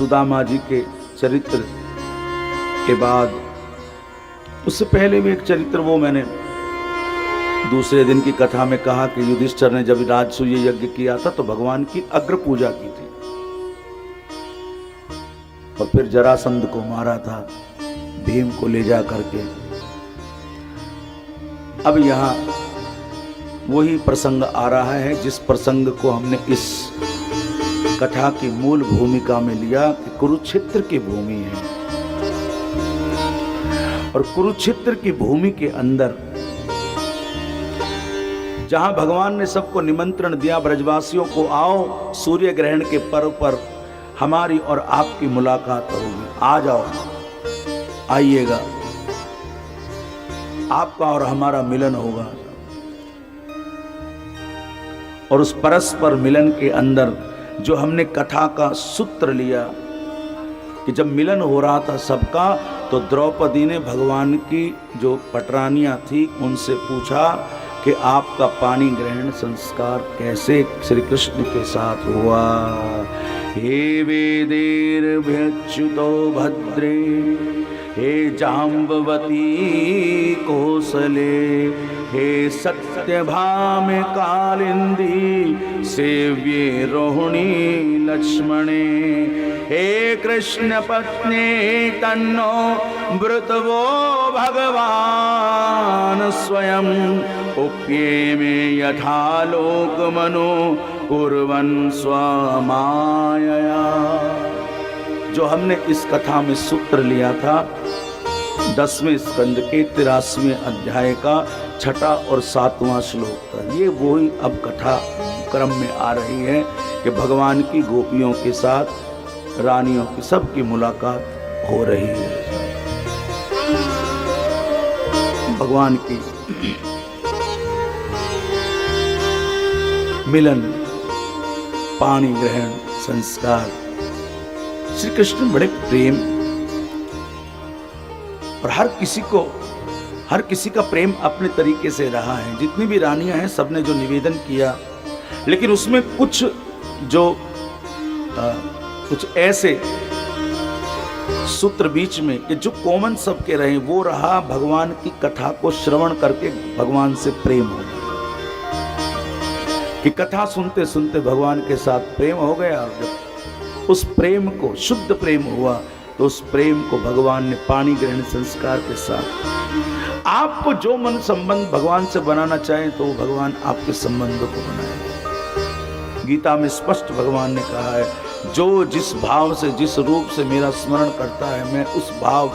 सुदामा जी के चरित्र के बाद उससे पहले भी एक चरित्र, वो मैंने दूसरे दिन की कथा में कहा कि युधिष्ठिर ने जब राजसूय यज्ञ किया था तो भगवान की अग्र पूजा की थी और फिर जरासंध को मारा था भीम को ले जा करके। अब यहां वही प्रसंग आ रहा है जिस प्रसंग को हमने इस कथा की मूल भूमिका में लिया कि कुरुक्षेत्र की भूमि है और कुरुक्षेत्र की भूमि के अंदर जहां भगवान ने सबको निमंत्रण दिया ब्रजवासियों को, आओ सूर्य ग्रहण के पर्व पर हमारी और आपकी मुलाकात होगी, आ जाओ, आइएगा, आपका और हमारा मिलन होगा। और उस परस्पर मिलन के अंदर जो हमने कथा का सूत्र लिया कि जब मिलन हो रहा था सबका, तो द्रौपदी ने भगवान की जो पटरानियां थी उनसे पूछा कि आपका पानी ग्रहण संस्कार कैसे श्री कृष्ण के साथ हुआ। हे वेदेर्भ्यच्युतो भद्रे हे जाम्बवती कोसले हे सत्यभाम कालिंदी सेव्ये रोहिणी लक्ष्मणे हे कृष्ण पत्नी तन्नो मृतवो भगवान स्वयं उप्ये में यथा लोक मनो कुर्वन् स्वमायया। जो हमने इस कथा में सूत्र लिया था 10वें स्कंद के 83वें अध्याय का 6ठा और 7वां श्लोक था, ये वही अब कथा क्रम में आ रही है कि भगवान की गोपियों के साथ रानियों की सबकी मुलाकात हो रही है। भगवान की मिलन, पानी ग्रहण संस्कार। श्री कृष्ण बड़े प्रेम और हर किसी का प्रेम अपने तरीके से रहा है। जितनी भी रानियां हैं सबने जो निवेदन किया, लेकिन उसमें कुछ ऐसे सूत्र बीच में कि जो कॉमन सबके रहे, वो रहा भगवान की कथा को श्रवण करके भगवान से प्रेम हो गया, कि कथा सुनते सुनते भगवान के साथ प्रेम हो गया। और जब उस प्रेम को शुद्ध प्रेम हुआ तो उस प्रेम को भगवान ने पानी ग्रहण संस्कार के साथ, आपको जो मन संबंध भगवान से बनाना चाहे तो वो भगवान आपके संबंधों को बनाए। गीता में स्पष्ट भगवान ने कहा है, जो जिस भाव से जिस रूप से मेरा स्मरण करता है, मैं उस भाव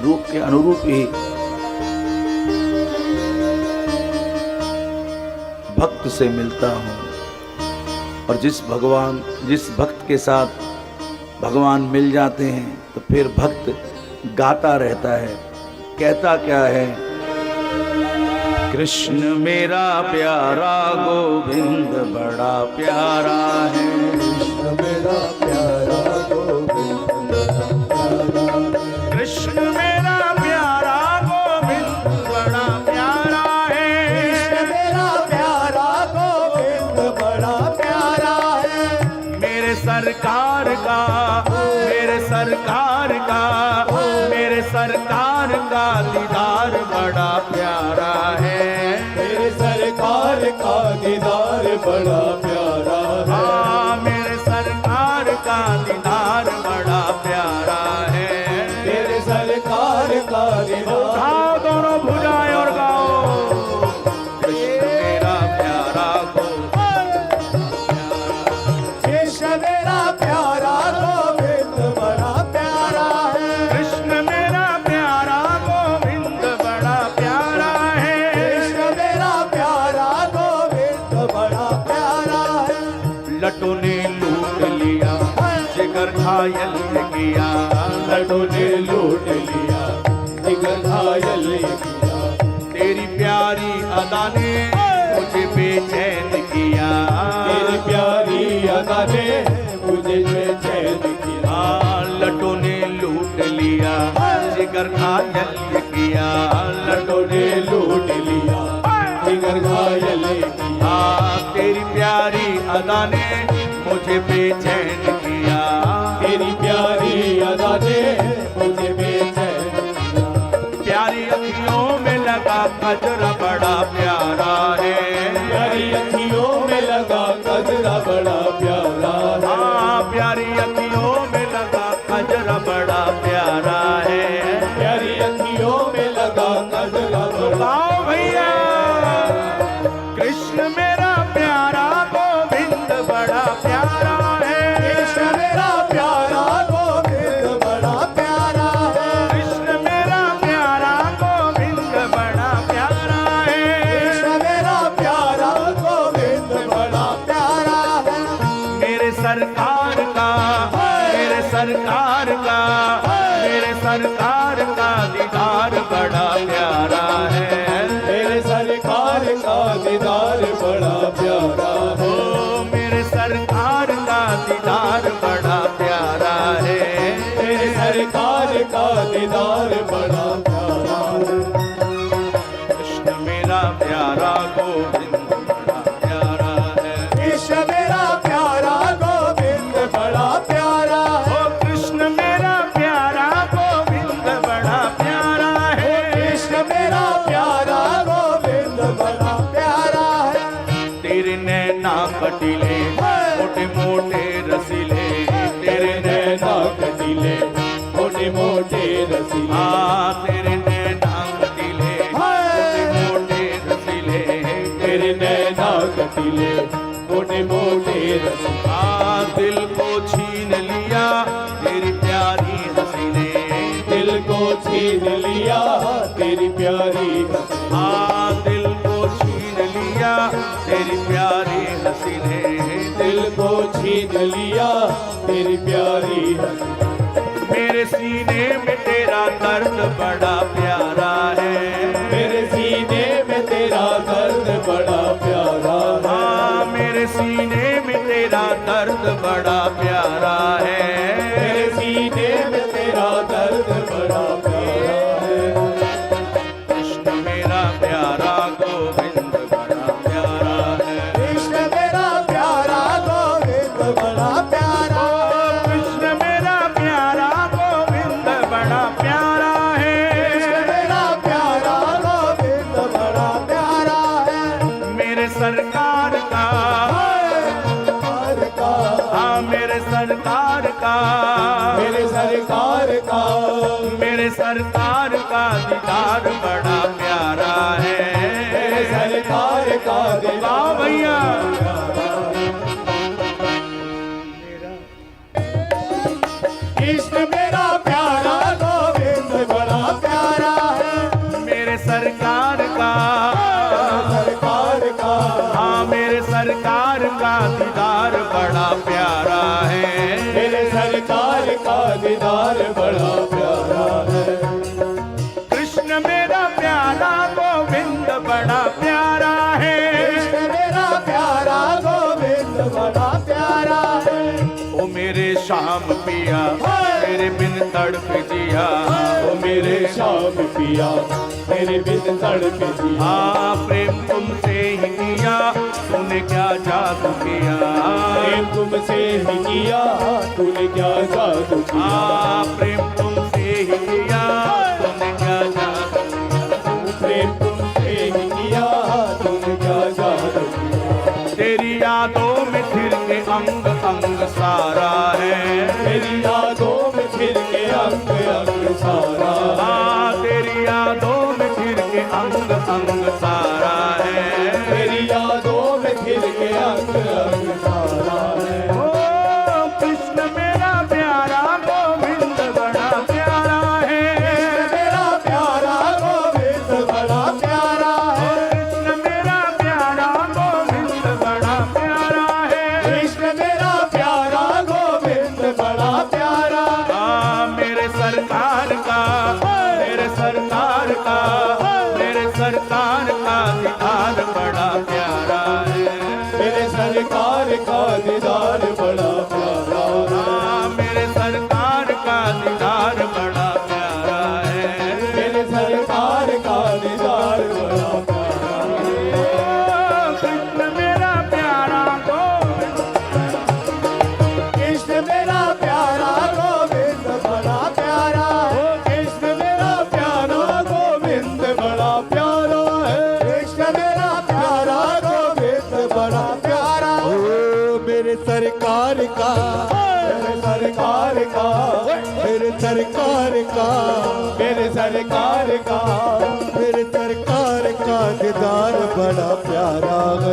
रूप के अनुरूप ही भक्त से मिलता हूं। और जिस भक्त के साथ भगवान मिल जाते हैं तो फिर भक्त गाता रहता है। कहता क्या है? कृष्ण मेरा प्यारा गोविंद बड़ा प्यारा है, कृष्ण मेरा प्यारा गोविंद बड़ा प्यारा, कृष्ण मेरा प्यारा गोविंद बड़ा प्यारा है, कृष्ण मेरा प्यारा गोविंद बड़ा प्यारा है। मेरे सरकार का, मेरे सरकार का, मेरे सरकार का दीदार बड़ा प्यारा है, मेरे सरकार का दीदार बड़ा प्यारा है। हाँ, मेरे सरकार का दीदार बड़ा प्यारा है, मेरे सरकार का दीदार। उठाओ दोनों भुजाएं और गाओ, कृष्ण मेरा प्यारा कृष्ण मेरा प्यारा गोविंद बड़ा प्यारा है, कृष्ण मेरा प्यारा गोविंद बड़ा प्यारा है, कृष्ण मेरा प्यारा गोविंद बड़ा प्यारा है। लटों ने लूट लिया जिगर घायल किया, लटों ने लूट लिया जिगर घायल किया, तेरी प्यारी अदा ने मुझे बेचैन किया, तेरी प्यारी अदा ने मुझे बेचैन किया। लटों ने लूट लिया जिगर घायल किया, लटों ने लूट लिया जिगर घायल किया, तेरी प्यारी अदा ने मुझे बेचैन किया, तेरी अखियों में लगा कजरा बड़ा प्यारा है। प्यारी अखियों में लगा कजरा बड़ा प्यारा है। हाँ प्यारी अखियों में लगा कजरा बड़ा प्यारा है। प्यारी अखियों में लगा कजरा बड़ा। आओ भैया, कृष्ण मेरा प्यारा गोविंद बड़ा प्यारा है। कृष्ण मेरा प्यारा गोविंद बड़ा प्यारा है। कृष्ण मेरा प्यारा गोविंद बड़ा प्यारा है। कृष्ण मेरा प्यारा गोविंद बड़ा प्यारा है। मेरे सरकार का, मेरे सरकार का, मेरे सरकार का दीदार बड़ा प्यारा है। मेरे सरकार का दीदार बड़ा प्यारा है। ओ मेरे सरकार का दीदार बड़ा प्यारा है। मेरे सरकार का दीदार बड़ा प्यारा है। कृष्ण मेरा प्यारा गोविंद बड़ा प्यारा है। कृष्ण मेरा प्यारा गोविंद बड़ा प्यारा है। ओ कृष्ण मेरा प्यारा गोविंद बड़ा प्यारा है। कृष्ण मेरा प्यारा गोविंद बड़ा प्यारा है। तेरे नैना कटीले मोटे मोटे रसीले, तेरे नैना कटीले मोटे मोटे रसीले। हाँ तेरे नैना कटीले मोटे मोटे रसीले, तेरे नैना कटीले मोटे मोटे रसीले। हाँ दिल को छीन लिया तेरी प्यारी हंसी ने। दिल को छीन लिया तेरी प्यारी हंसी। हाँ दिल को छीन लिया तेरी प्यारी हंसी ने। दिल को छीन लिया तेरी प्यारी हंसी। मेरे सीने में तेरा दर्द बड़ा प्यारा है। मेरे सीने में तेरा दर्द बड़ा प्यारा है। हाँ मेरे सीने में तेरा दर्द बड़ा प्यारा है। मेरे सीने में तेरा दर्द बड़ा प्यारा है। कृष्ण मेरा प्यारा गोविंद बड़ा प्यारा है। कृष्ण मेरा प्यारा गोविंद बड़ा प्यारा है। कृष्ण मेरा प्यारा गोविंद बड़ा प्यारा है। कृष्ण मेरा प्यारा गोविंद बड़ा प्यारा है। मेरे सरकार का, सरकार का, हाँ मेरे सरकार का, मेरे सरकार का, मेरे सरकार का दीदार बड़ा प्यारा है। मेरे सरकार का वाह भैया, कृष्ण मेरा प्यारा गोविंद बड़ा प्यारा है। मेरे सरकार का, सरकार का, हाँ मेरे सरकार का दीदार बड़ा प्यारा है। मेरे सरकार का दीदार बड़ा प्यारा है। कृष्ण मेरा प्यारा गोविंद बड़ा प्यारा है। कृष्ण मेरा प्यारा गोविंद बड़ा प्यारा है। ओ मेरे श्याम पिया मेरे बिन तड़प जिया। ओ मेरे श्याम पिया मेरे बिन तड़प जिया। हाँ प्रेम तुमसे ही किया तूने क्या जादू किया। प्रेम तुमसे ही किया तूने क्या जादू किया। हाँ प्रेम तुमसे ही किया तूने क्या जादू किया। प्रेम तुमसे ही किया तूने क्या जादू किया। तेरी यादों में फिर के अंग अंग सारा है। तेरी यादों में फिर के अंग अंग सारा है। हाँ तेरी यादों में फिर के अंग अंग सारा है। तेरी यादों में फिर के अंग अंग सारा है। ओ कृष्ण मेरा प्यारा गोविंद बड़ा प्यारा है। कृष्ण मेरा प्यारा गोविंद बड़ा प्यारा है। कृष्ण मेरा प्यारा गोविंद बड़ा प्यारा है। कृष्ण मेरा प्यारा गोविंद बड़ा प्यारा। हाँ मेरे सरकार का, मेरे सरकार का, मेरे सरकार का दीदार बड़ा प्यारा है। मेरे सरकार का दीदार बड़ा प्यारा है। हाँ मेरे सरकार का दीदार बड़ा प्यारा है। मेरे सरकार का दीदार बड़ा प्यारा है। कृष्ण मेरा प्यारा गोविंद, कृष्ण मेरा प्यारा गोविंद बड़ा प्यारा है। कृष्ण मेरा प्यारा गोविंद बड़ा प्यारा है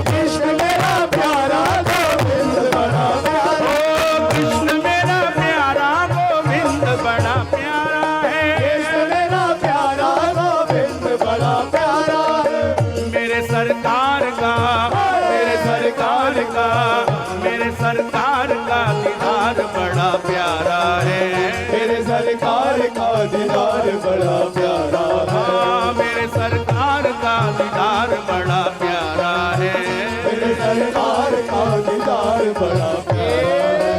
कृष्ण मेरा प्यारा गोविंद बड़ा प्यारा कृष्ण मेरा प्यारा गोविंद बड़ा प्यारा है कृष्ण मेरा प्यारा गोविंद बड़ा प्यारा है मेरे सरकार का मेरे सरकार का मेरे सरकार का दीदार बड़ा प्यारा है मेरे सरकार का दीदार बड़ा प्यारा है हाँ, मेरे सरकार का दीदार बड़ा प्यारा है मेरे सरकार का दीदार बड़ा प्यारा है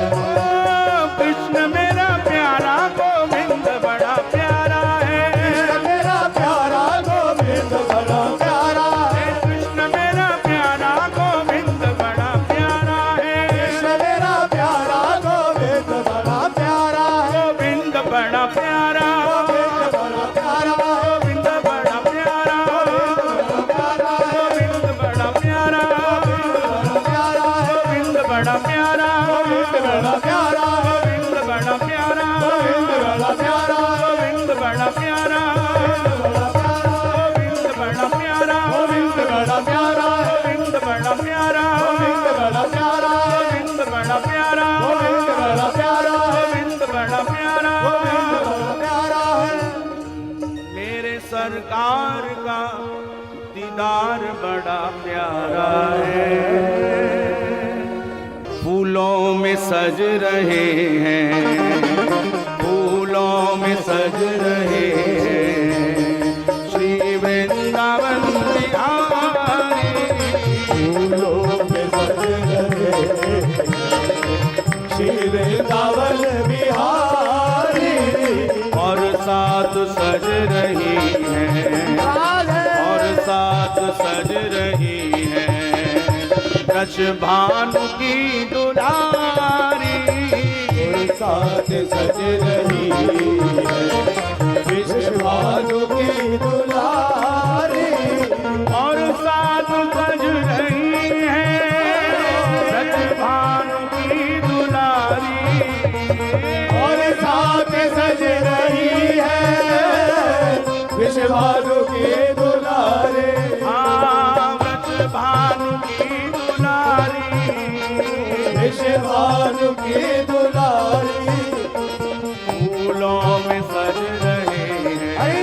कृष्ण मेरा प्यारा गोविंद बड़ा प्यारा है कृष्ण मेरा प्यारा गोविंद बड़ा प्यारा है कृष्ण मेरा प्यारा गोविंद बड़ा प्यारा है कृष्ण मेरा प्यारा गोविंद बड़ा प्यारा है गोविंद बड़ा प्यारा गोविंद बड़ा प्यारा गोविंद बड़ा प्यारा गोविंद बड़ा प्यारा गोविंद बड़ा प्यारा बड़ा प्यारा गोविंद बड़ा प्यारा बड़ा प्यारा गोविंद बड़ा प्यारा गोविंद बड़ा प्यारा गोविंद बड़ा प्यारा गोविंद बड़ा प्यारा बड़ा प्यारा गोविंद बड़ा प्यारा बड़ा प्यारा गोविंद बड़ा प्यारा बड़ा प्यारा है मेरे सरकार का दीदार बड़ा प्यारा है फूलों में सज रहे हैं फूलों में सज रहे हैं श्री वृंदावन बिहारी फूलों में सज रहे श्री वृंदावन बिहारी और साथ सज रही है और साथ सज रही है ब्रज भानु की दुलारी और साथ सज रही है विश्व भानु की दुलारी और साथ सज रही है ब्रज भानु की दुलारी और साथ सज रही है विश्व भानु की दुलारी हाँ ब्रज भानु की दुलारी विश्व भानु की दुलारी फूलों में सज रहे हैं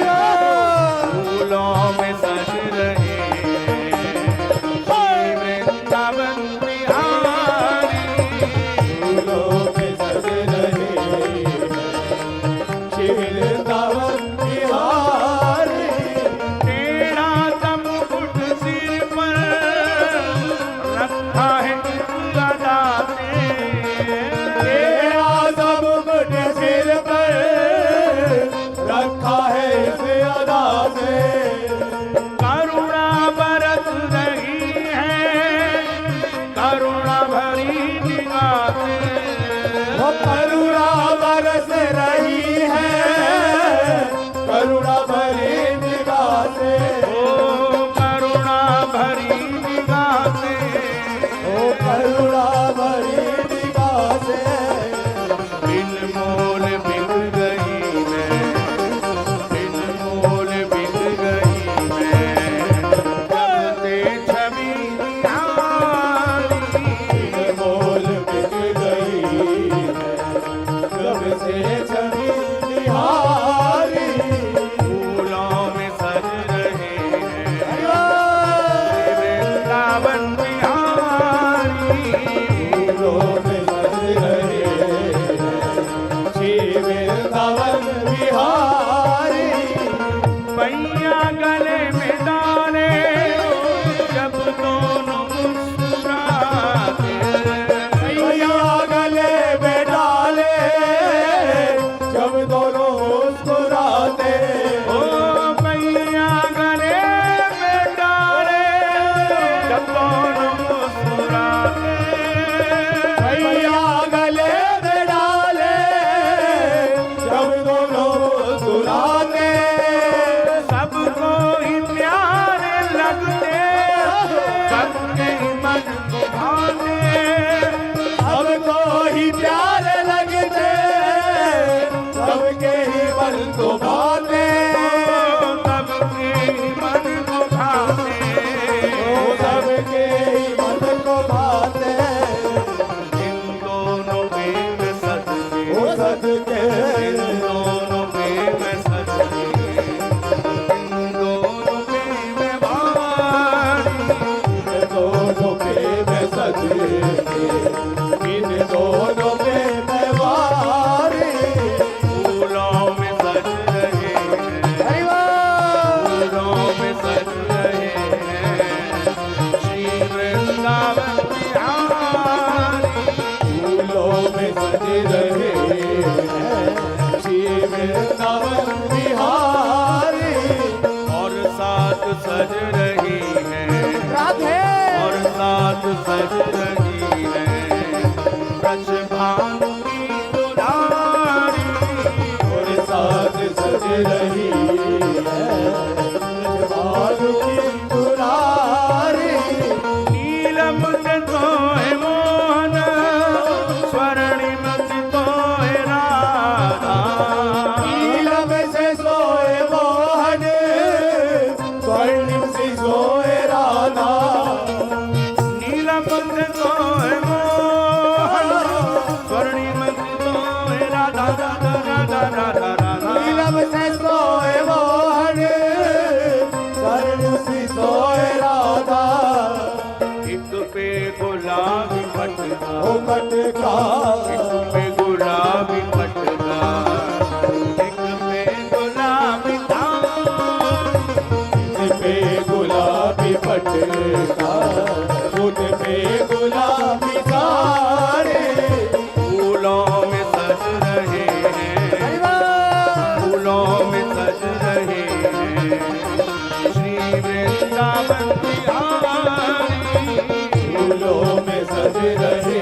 सज रही है राधे और साथ सज रही है ब्रज भानु की दुलारी और साथ सज रही है भानु की दुलारी नीलम से तो है मोहन स्वर्णिम से तो है राधा नीलम से सोए मोहन स्वर्णिम से सोए राधा नीलम से तो है मोहन स्वर्णिम से तो है राधा राधा राधा राधा राधा नीलम से सोए मोहन स्वर्णिम से सोए राधा एक पे गुलाबी पटका ओ पटका एक पे गुलाबी पटका एक पे गुलाबी तुझ पे गुलाबी पटका तुझ पे गुलाबी सारे फूलों में सज रहे हैं फूलों में सज रहे हैं श्री वृंदावन बिहारी फूलों में सज रहे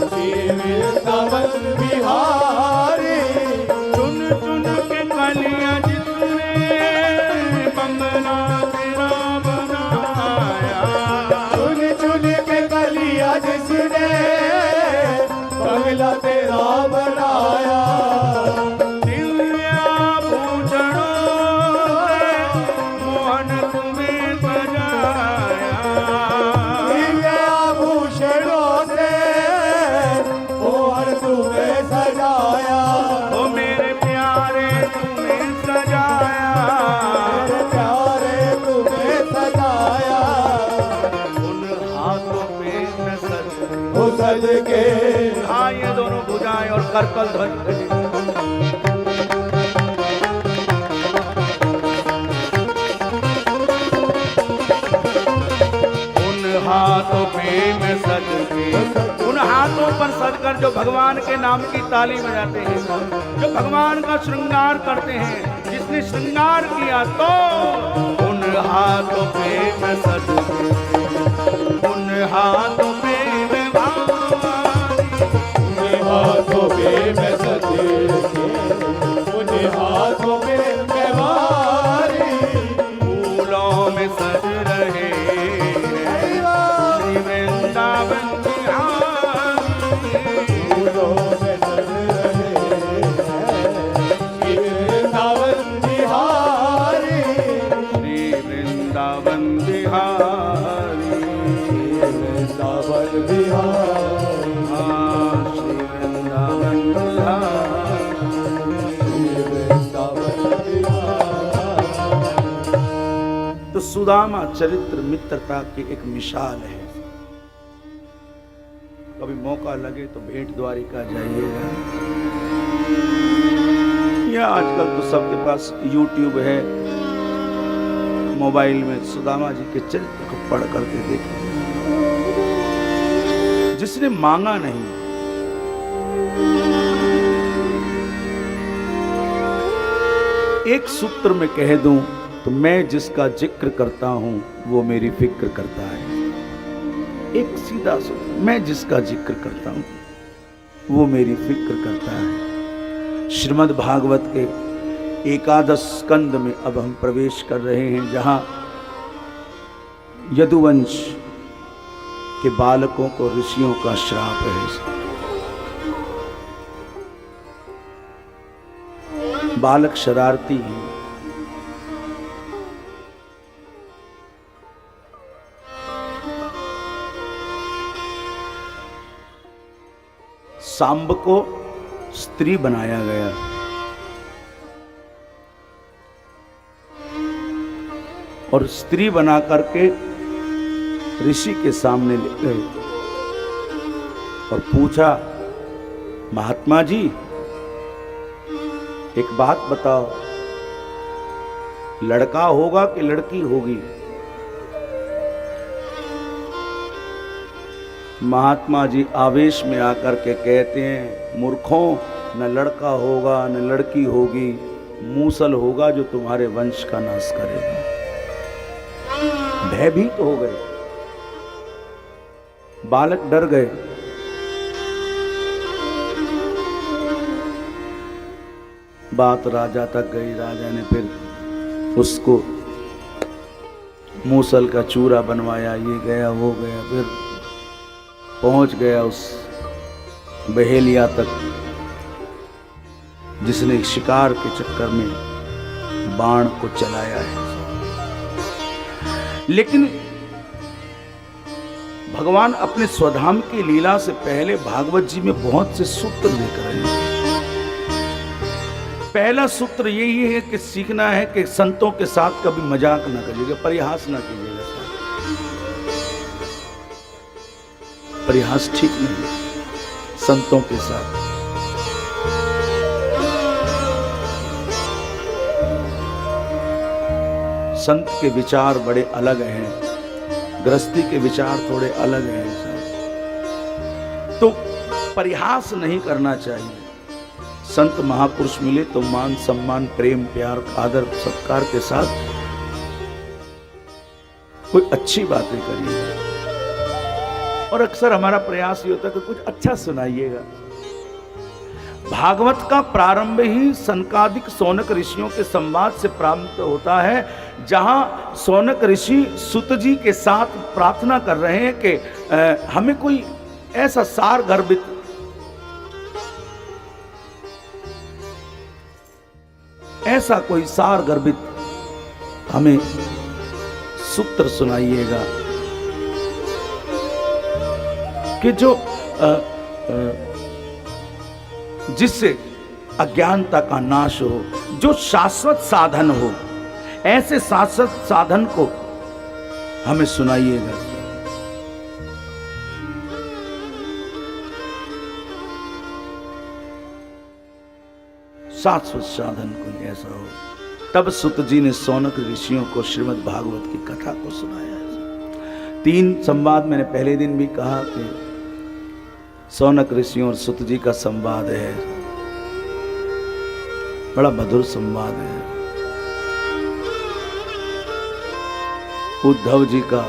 श्री वृंदावन बिहारी चुन चुन के कलियां जिसने बंगला तेरा बनाया चुन चुन के कलिया जिसने बंगला तेरा बनाया दिव्य आभूषणों से मोहन तुम्हें सजाया दिव्य आभूषणों से मोहन तुम्हें सजाया ओ मेरे प्यारे तुम्हें सजाया मेरे प्यारे तुम्हें सजाया उन हाथों पे न सज वो सज के हाँ ये दोनों भुजाएं और करकल ध्वनि करें। उन हाथों पे मैं सज के उन हाथों पर सजकर जो भगवान के नाम की ताली बजाते हैं जो भगवान का श्रृंगार करते हैं जिसने श्रृंगार किया तो उन हाथों पे मैं सज के उन हाथों पे मैं मुझे हाथों पे मैं सजे मुझे हाथों पे मैं मारी फूलों में सज रहे श्री वृंदावन बिहारी फूलों में सज रहे श्री वृंदावन बिहारी श्री वृंदावन बिहारी वृंदावन बिहारी हाँ श्री वृंदावन बिहारी वृंदावन बिहारी तो सुदामा चरित्र मित्रता की एक मिसाल है कभी मौका लगे तो भेंट द्वारिका जाइएगा या आजकल तो सबके पास YouTube है मोबाइल में सुदामा जी के चरित्र को पढ़ करके देखिए जिसने मांगा नहीं एक सूत्र में कह दूं तो मैं जिसका जिक्र करता हूं वो मेरी फिक्र करता है एक सीधा सूत्र मैं जिसका जिक्र करता हूं वो मेरी फिक्र करता है श्रीमद् भागवत के एकादश स्कंद में अब हम प्रवेश कर रहे हैं जहां यदुवंश के बालकों को ऋषियों का श्राप है बालक शरारती हैं सांब को स्त्री बनाया गया और स्त्री बना करके ऋषि के सामने ले गए और पूछा महात्मा जी एक बात बताओ लड़का होगा कि लड़की होगी महात्मा जी आवेश में आकर के कहते हैं मूर्खों न लड़का होगा न लड़की होगी मूसल होगा जो तुम्हारे वंश का नाश करेगा। भयभीत हो गए, बालक डर गए। बात राजा तक गई। राजा ने फिर उसको मूसल का चूरा बनवाया, ये गया वो गया, फिर पहुंच गया उस बहेलिया तक जिसने शिकार के चक्कर में बाण को चलाया है। लेकिन भगवान अपने स्वधाम की लीला से पहले भागवत जी में बहुत से सूत्र लेकर आए हैं। पहला सूत्र यही है कि सीखना है कि संतों के साथ कभी मजाक ना करिएगा, परिहास ना कीजिएगा। परिहास ठीक नहीं संतों के साथ। संत के विचार बड़े अलग हैं, गृहस्थी के विचार थोड़े अलग हैं। तो परिहास नहीं करना चाहिए। संत महापुरुष मिले तो मान सम्मान प्रेम प्यार आदर सत्कार के साथ कोई अच्छी बातें करिए। और अक्सर हमारा प्रयास ये होता है कि कुछ अच्छा सुनाइएगा। भागवत का प्रारंभ ही सनकादिक सौनक ऋषियों के संवाद से प्रारंभ होता है, जहां सौनक ऋषि सुत जी के साथ प्रार्थना कर रहे हैं कि हमें कोई ऐसा सार गर्भित हमें सूत्र सुनाइएगा कि जो जिससे अज्ञानता का नाश हो, जो शाश्वत साधन हो। ऐसे शाश्वत साधन को हमें सुनाइएगा। शाश्वत साधन कोई ऐसा हो। तब सुत जी ने सौनक ऋषियों को श्रीमद् भागवत की कथा को सुनाया। 3 संवाद मैंने पहले दिन भी कहा कि सौनक ऋषियों और सुत जी का संवाद है, बड़ा मधुर संवाद है। उद्धव जी का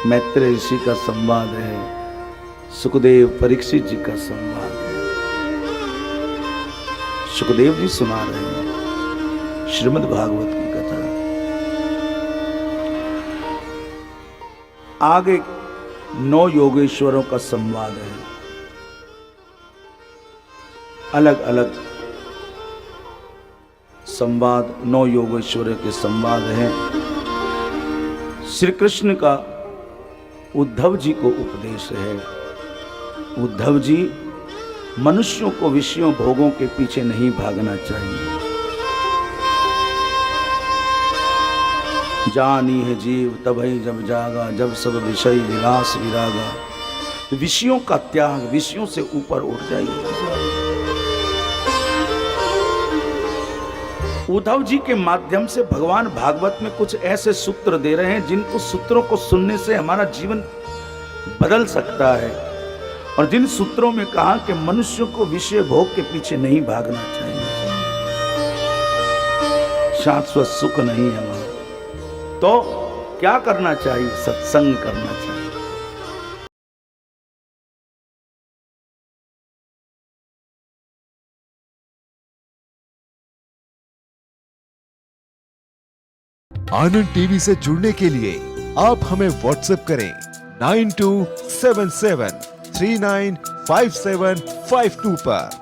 मैत्रेय ऋषि का संवाद है, सुखदेव परीक्षित जी का संवाद है। सुखदेव जी सुना रहे हैं श्रीमद् भागवत की कथा। आगे 9 योगेश्वरों का संवाद है। अलग अलग संवाद 9 योगेश्वरों के संवाद हैं। श्री कृष्ण का उद्धव जी को उपदेश है। उद्धव जी, मनुष्यों को विषयों भोगों के पीछे नहीं भागना चाहिए। जानी है जीव तभी जब जागा, जब सब विषय विलास विरागा। विषयों का त्याग, विषयों से ऊपर उठ जाइए। उद्धव जी के माध्यम से भगवान भागवत में कुछ ऐसे सूत्र दे रहे हैं जिनको सूत्रों को सुनने से हमारा जीवन बदल सकता है। और जिन सूत्रों में कहा कि मनुष्य को विषय भोग के पीछे नहीं भागना चाहिए, शाश्वत सुख नहीं है वहां, तो क्या करना चाहिए? सत्संग करना चाहिए। आनंद टीवी से जुड़ने के लिए आप हमें व्हाट्सएप करें 9277395752 पर।